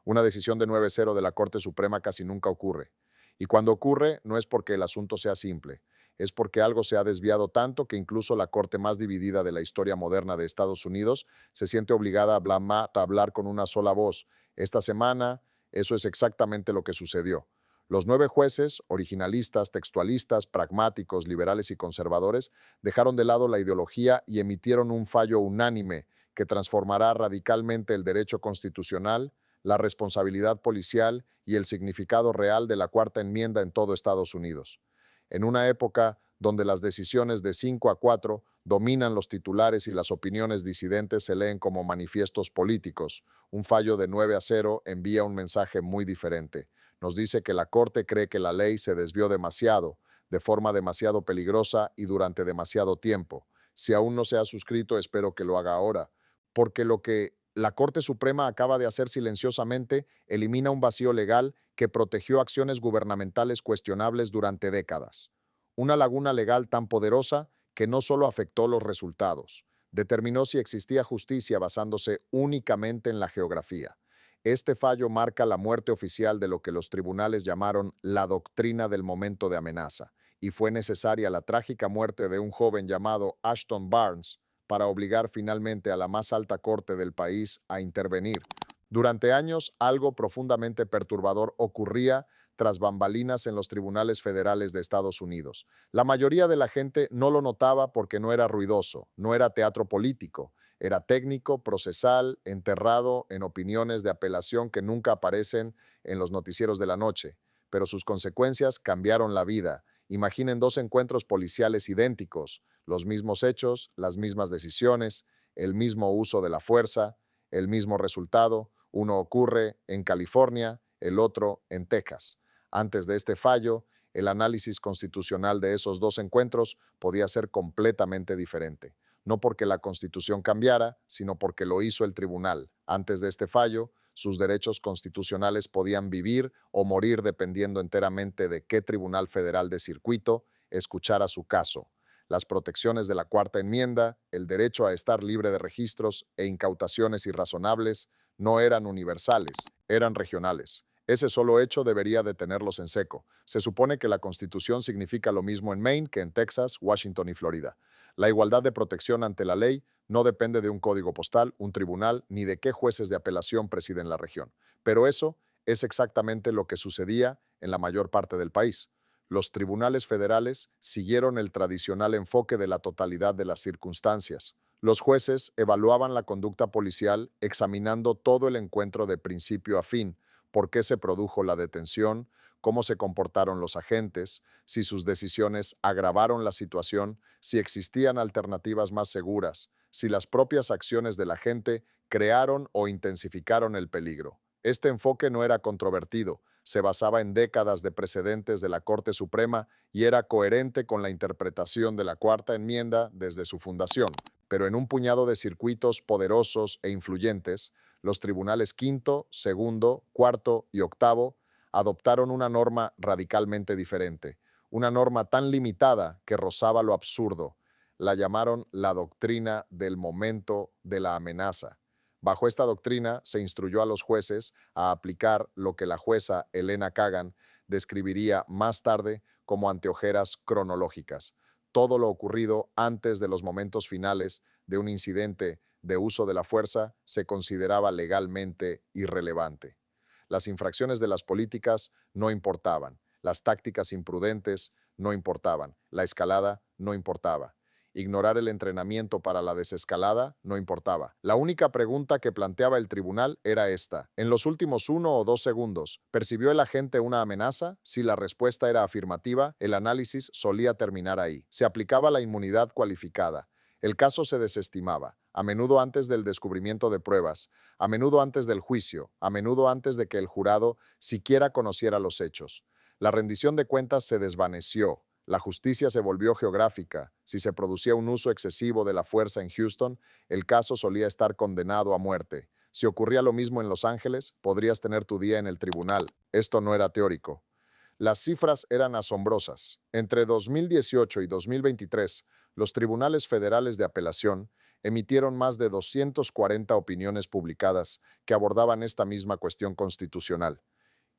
Una decisión de 9-0 de la Corte Suprema casi nunca ocurre. Y cuando ocurre, no es porque el asunto sea simple, es porque algo se ha desviado tanto que incluso la Corte más dividida de la historia moderna de Estados Unidos se siente obligada a hablar con una sola voz. Esta semana, eso es exactamente lo que sucedió. Los 9 jueces, originalistas, textualistas, pragmáticos, liberales y conservadores, dejaron de lado la ideología y emitieron un fallo unánime que transformará radicalmente el derecho constitucional, la responsabilidad policial y el significado real de la Cuarta Enmienda en todo Estados Unidos. En una época donde las decisiones de 5-4 dominan los titulares y las opiniones disidentes se leen como manifiestos políticos, un fallo de 9-0 envía un mensaje muy diferente. Nos dice que la Corte cree que la ley se desvió demasiado, de forma demasiado peligrosa y durante demasiado tiempo. Si aún no se ha suscrito, espero que lo haga ahora, porque lo que la Corte Suprema acaba de hacer silenciosamente elimina un vacío legal que protegió acciones gubernamentales cuestionables durante décadas. Una laguna legal tan poderosa que no solo afectó los resultados, determinó si existía justicia basándose únicamente en la geografía. Este fallo marca la muerte oficial de lo que los tribunales llamaron la doctrina del momento de amenaza, y fue necesaria la trágica muerte de un joven llamado Ashton Barnes para obligar finalmente a la más alta corte del país a intervenir. Durante años, algo profundamente perturbador ocurría tras bambalinas en los tribunales federales de Estados Unidos. La mayoría de la gente no lo notaba porque no era ruidoso, no era teatro político, era técnico, procesal, enterrado en opiniones de apelación que nunca aparecen en los noticieros de la noche. Pero sus consecuencias cambiaron la vida. Imaginen 2 encuentros policiales idénticos, los mismos hechos, las mismas decisiones, el mismo uso de la fuerza, el mismo resultado. Uno ocurre en California, el otro en Texas. Antes de este fallo, el análisis constitucional de esos 2 encuentros podía ser completamente diferente. No porque la Constitución cambiara, sino porque lo hizo el tribunal. Antes de este fallo, sus derechos constitucionales podían vivir o morir dependiendo enteramente de qué tribunal federal de circuito escuchara su caso. Las protecciones de la Cuarta Enmienda, el derecho a estar libre de registros e incautaciones irrazonables, no eran universales, eran regionales. Ese solo hecho debería detenerlos en seco. Se supone que la Constitución significa lo mismo en Maine que en Texas, Washington y Florida. La igualdad de protección ante la ley no depende de un código postal, un tribunal, ni de qué jueces de apelación presiden la región. Pero eso es exactamente lo que sucedía en la mayor parte del país. Los tribunales federales siguieron el tradicional enfoque de la totalidad de las circunstancias. Los jueces evaluaban la conducta policial examinando todo el encuentro de principio a fin, por qué se produjo la detención, cómo se comportaron los agentes, si sus decisiones agravaron la situación, si existían alternativas más seguras, si las propias acciones de la gente crearon o intensificaron el peligro. Este enfoque no era controvertido, se basaba en décadas de precedentes de la Corte Suprema y era coherente con la interpretación de la Cuarta Enmienda desde su fundación. Pero en un puñado de circuitos poderosos e influyentes, los tribunales quinto, segundo, cuarto y octavo adoptaron una norma radicalmente diferente, una norma tan limitada que rozaba lo absurdo. La llamaron la doctrina del momento de la amenaza. Bajo esta doctrina se instruyó a los jueces a aplicar lo que la jueza Elena Kagan describiría más tarde como anteojeras cronológicas. Todo lo ocurrido antes de los momentos finales de un incidente de uso de la fuerza se consideraba legalmente irrelevante. Las infracciones de las políticas no importaban, las tácticas imprudentes no importaban, la escalada no importaba. Ignorar el entrenamiento para la desescalada no importaba. La única pregunta que planteaba el tribunal era esta. En los últimos 1 o 2 segundos, ¿percibió el agente una amenaza? Si la respuesta era afirmativa, el análisis solía terminar ahí. Se aplicaba la inmunidad cualificada. El caso se desestimaba, a menudo antes del descubrimiento de pruebas, a menudo antes del juicio, a menudo antes de que el jurado siquiera conociera los hechos. La rendición de cuentas se desvaneció. La justicia se volvió geográfica. Si se producía un uso excesivo de la fuerza en Houston, el caso solía estar condenado a muerte. Si ocurría lo mismo en Los Ángeles, podrías tener tu día en el tribunal. Esto no era teórico. Las cifras eran asombrosas. Entre 2018 y 2023, los tribunales federales de apelación emitieron más de 240 opiniones publicadas que abordaban esta misma cuestión constitucional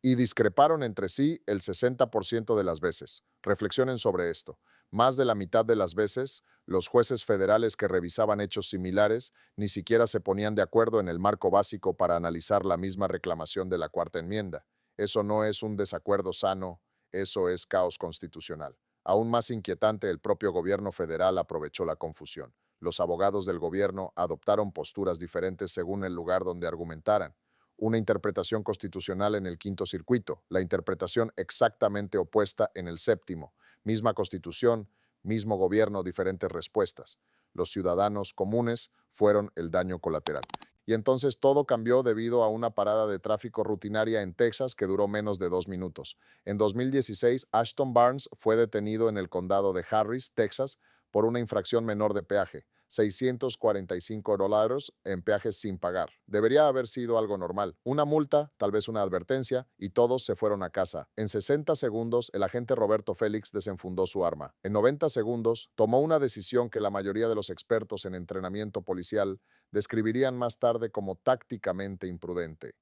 y discreparon entre sí el 60% de las veces. Reflexionen sobre esto. Más de la mitad de las veces, los jueces federales que revisaban hechos similares ni siquiera se ponían de acuerdo en el marco básico para analizar la misma reclamación de la Cuarta Enmienda. Eso no es un desacuerdo sano, eso es caos constitucional. Aún más inquietante, el propio gobierno federal aprovechó la confusión. Los abogados del gobierno adoptaron posturas diferentes según el lugar donde argumentaran. Una interpretación constitucional en el quinto circuito, la interpretación exactamente opuesta en el séptimo. Misma constitución, mismo gobierno, diferentes respuestas. Los ciudadanos comunes fueron el daño colateral. Y entonces todo cambió debido a una parada de tráfico rutinaria en Texas que duró menos de 2 minutos. En 2016, Ashton Barnes fue detenido en el condado de Harris, Texas, por una infracción menor de peaje. $645 en peajes sin pagar. Debería haber sido algo normal. Una multa, tal vez una advertencia, y todos se fueron a casa. En 60 segundos, el agente Roberto Félix desenfundó su arma. En 90 segundos, tomó una decisión que la mayoría de los expertos en entrenamiento policial describirían más tarde como tácticamente imprudente.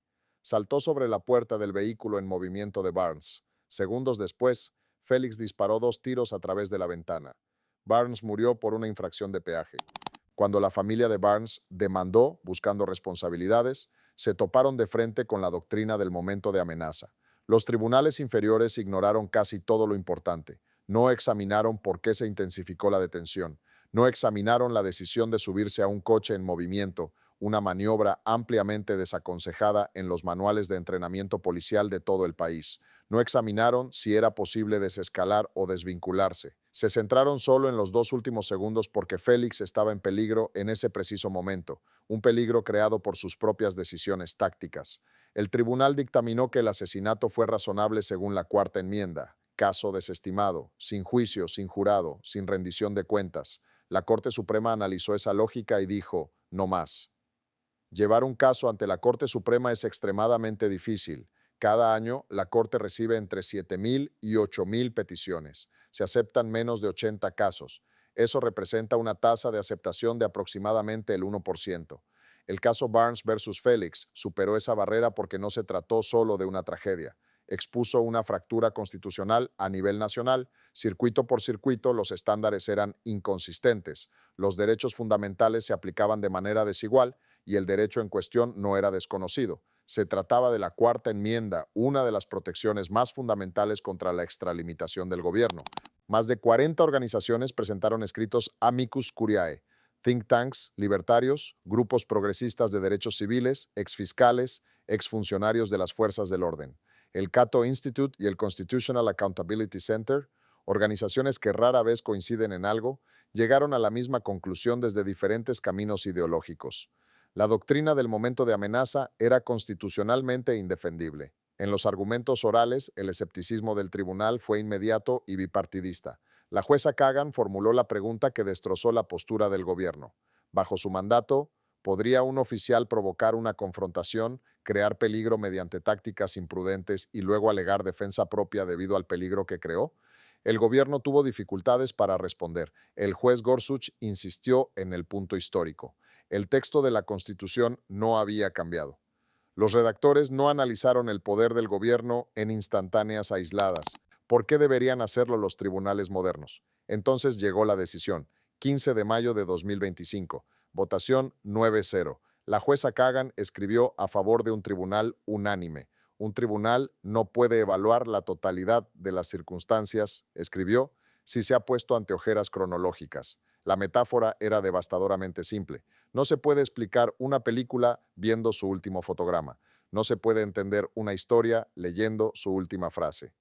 Saltó sobre la puerta del vehículo en movimiento de Barnes. Segundos después, Félix disparó 2 tiros a través de la ventana. Barnes murió por una infracción de peaje. Cuando la familia de Barnes demandó, buscando responsabilidades, se toparon de frente con la doctrina del momento de amenaza. Los tribunales inferiores ignoraron casi todo lo importante. No examinaron por qué se intensificó la detención. No examinaron la decisión de subirse a un coche en movimiento, una maniobra ampliamente desaconsejada en los manuales de entrenamiento policial de todo el país. No examinaron si era posible desescalar o desvincularse. Se centraron solo en los 2 últimos segundos porque Félix estaba en peligro en ese preciso momento, un peligro creado por sus propias decisiones tácticas. El tribunal dictaminó que el asesinato fue razonable según la Cuarta Enmienda. Caso desestimado, sin juicio, sin jurado, sin rendición de cuentas. La Corte Suprema analizó esa lógica y dijo, no más. Llevar un caso ante la Corte Suprema es extremadamente difícil. Cada año, la Corte recibe entre 7,000 y 8,000 peticiones. Se aceptan menos de 80 casos. Eso representa una tasa de aceptación de aproximadamente el 1%. El caso Barnes versus Félix superó esa barrera porque no se trató solo de una tragedia. Expuso una fractura constitucional a nivel nacional. Circuito por circuito, los estándares eran inconsistentes. Los derechos fundamentales se aplicaban de manera desigual y el derecho en cuestión no era desconocido. Se trataba de la Cuarta Enmienda, una de las protecciones más fundamentales contra la extralimitación del gobierno. Más de 40 organizaciones presentaron escritos amicus curiae, think tanks libertarios, grupos progresistas de derechos civiles, exfiscales, exfuncionarios de las fuerzas del orden. El Cato Institute y el Constitutional Accountability Center, organizaciones que rara vez coinciden en algo, llegaron a la misma conclusión desde diferentes caminos ideológicos. La doctrina del momento de amenaza era constitucionalmente indefendible. En los argumentos orales, el escepticismo del tribunal fue inmediato y bipartidista. La jueza Kagan formuló la pregunta que destrozó la postura del gobierno. Bajo su mandato, ¿podría un oficial provocar una confrontación, crear peligro mediante tácticas imprudentes y luego alegar defensa propia debido al peligro que creó? El gobierno tuvo dificultades para responder. El juez Gorsuch insistió en el punto histórico. El texto de la Constitución no había cambiado. Los redactores no analizaron el poder del gobierno en instantáneas aisladas. ¿Por qué deberían hacerlo los tribunales modernos? Entonces llegó la decisión, 15 de mayo de 2025, votación 9-0. La jueza Kagan escribió a favor de un tribunal unánime. Un tribunal no puede evaluar la totalidad de las circunstancias, escribió, si se ha puesto ante ojeras cronológicas. La metáfora era devastadoramente simple. No se puede explicar una película viendo su último fotograma. No se puede entender una historia leyendo su última frase.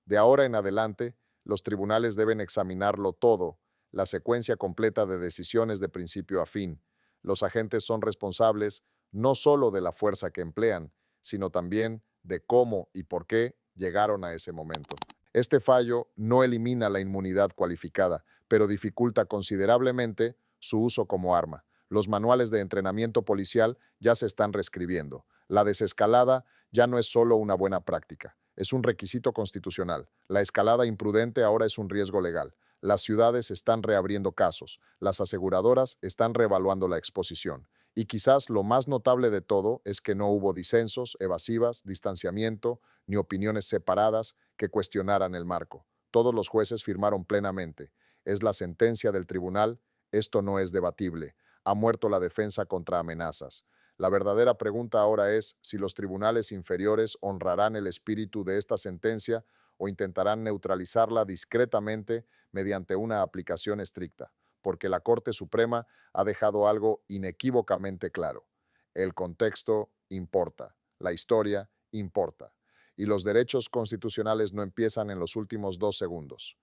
De ahora en adelante, los tribunales deben examinarlo todo, la secuencia completa de decisiones de principio a fin. Los agentes son responsables no solo de la fuerza que emplean, sino también de cómo y por qué llegaron a ese momento. Este fallo no elimina la inmunidad cualificada, pero dificulta considerablemente su uso como arma. Los manuales de entrenamiento policial ya se están reescribiendo. La desescalada ya no es solo una buena práctica, es un requisito constitucional. La escalada imprudente ahora es un riesgo legal. Las ciudades están reabriendo casos, las aseguradoras están reevaluando la exposición. Y quizás lo más notable de todo es que no hubo disensos, evasivas, distanciamiento, ni opiniones separadas que cuestionaran el marco. Todos los jueces firmaron plenamente. Es la sentencia del tribunal, esto no es debatible. Ha muerto la defensa contra amenazas. La verdadera pregunta ahora es si los tribunales inferiores honrarán el espíritu de esta sentencia o intentarán neutralizarla discretamente mediante una aplicación estricta, porque la Corte Suprema ha dejado algo inequívocamente claro. El contexto importa, la historia importa, y los derechos constitucionales no empiezan en los últimos 2 segundos.